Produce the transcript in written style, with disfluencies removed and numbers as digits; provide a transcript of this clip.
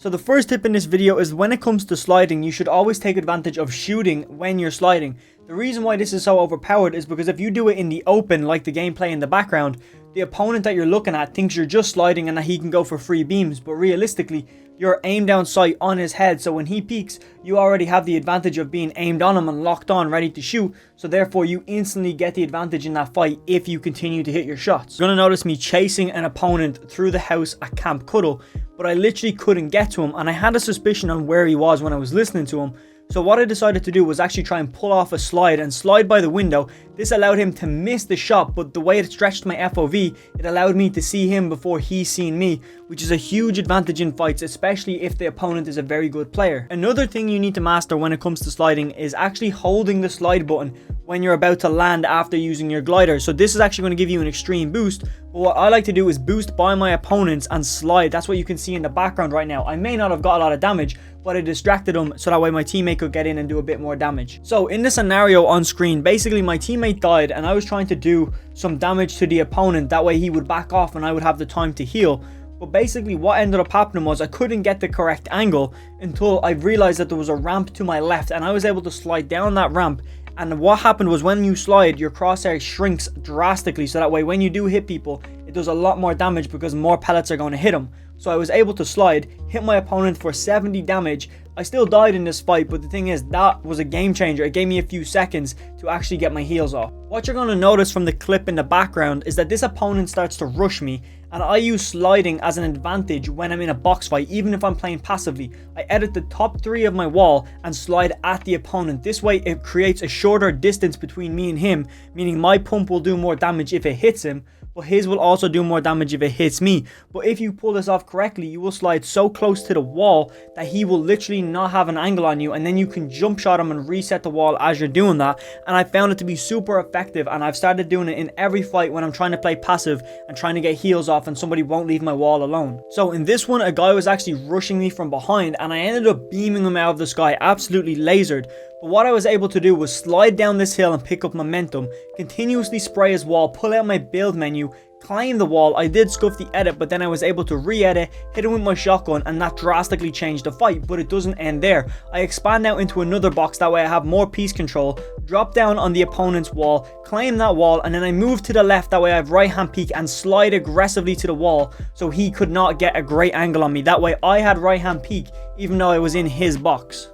So the first tip in this video is when it comes to sliding, you should always take advantage of shooting when you're sliding. The reason why this is so overpowered is because if you do it in the open, like the gameplay in the background, the opponent that you're looking at thinks you're just sliding and that he can go for free beams, but realistically, you're aimed down sight on his head, so when he peeks, you already have the advantage of being aimed on him and locked on, ready to shoot, so therefore you instantly get the advantage in that fight if you continue to hit your shots. You're gonna notice me chasing an opponent through the house at Camp Cuddle, but I literally couldn't get to him, and I had a suspicion on where he was when I was listening to him. So what I decided to do was actually try and pull off a slide and slide by the window. This allowed him to miss the shot, but the way it stretched my FOV, it allowed me to see him before he seen me, which is a huge advantage in fights, especially if the opponent is a very good player. Another thing you need to master when it comes to sliding is actually holding the slide button when you're about to land after using your glider. So this is actually going to give you an extreme boost, but what I like to do is boost by my opponents and slide. That's what you can see in the background right now. I may not have got a lot of damage, but I distracted him so that way my teammate could get in and do a bit more damage. So in the scenario on screen, basically my teammate died and I was trying to do some damage to the opponent. That way he would back off and I would have the time to heal. But basically what ended up happening was I couldn't get the correct angle until I realized that there was a ramp to my left, and I was able to slide down that ramp. And what happened was when you slide, your crosshair shrinks drastically, so that way when you do hit people, it does a lot more damage because more pellets are going to hit them. So I was able to slide, hit my opponent for 70 damage. I still died in this fight, but the thing is, that was a game changer. It gave me a few seconds to actually get my heals off. What you're going to notice from the clip in the background is that this opponent starts to rush me, and I use sliding as an advantage when I'm in a box fight, even if I'm playing passively. I edit the top 3 of my wall and slide at the opponent. This way it creates a shorter distance between me and him, meaning my pump will do more damage if it hits him, but his will also do more damage if it hits me. But if you pull this off correctly, you will slide so close to the wall that he will literally not have an angle on you, and then you can jump shot him and reset the wall as you're doing that. And I found it to be super effective, and I've started doing it in every fight when I'm trying to play passive and trying to get heals off and somebody won't leave my wall alone. So in this one, a guy was actually rushing me from behind and I ended up beaming him out of the sky, absolutely lasered. But what I was able to do was slide down this hill and pick up momentum, continuously spray his wall, pull out my build menu, climb the wall. I did scuff the edit, but then I was able to re-edit, hit him with my shotgun, and that drastically changed the fight. But it doesn't end there. I expand out into another box, that way I have more piece control, drop down on the opponent's wall, climb that wall, and then I move to the left, that way I have right hand peek and slide aggressively to the wall so he could not get a great angle on me. That way I had right hand peek even though I was in his box.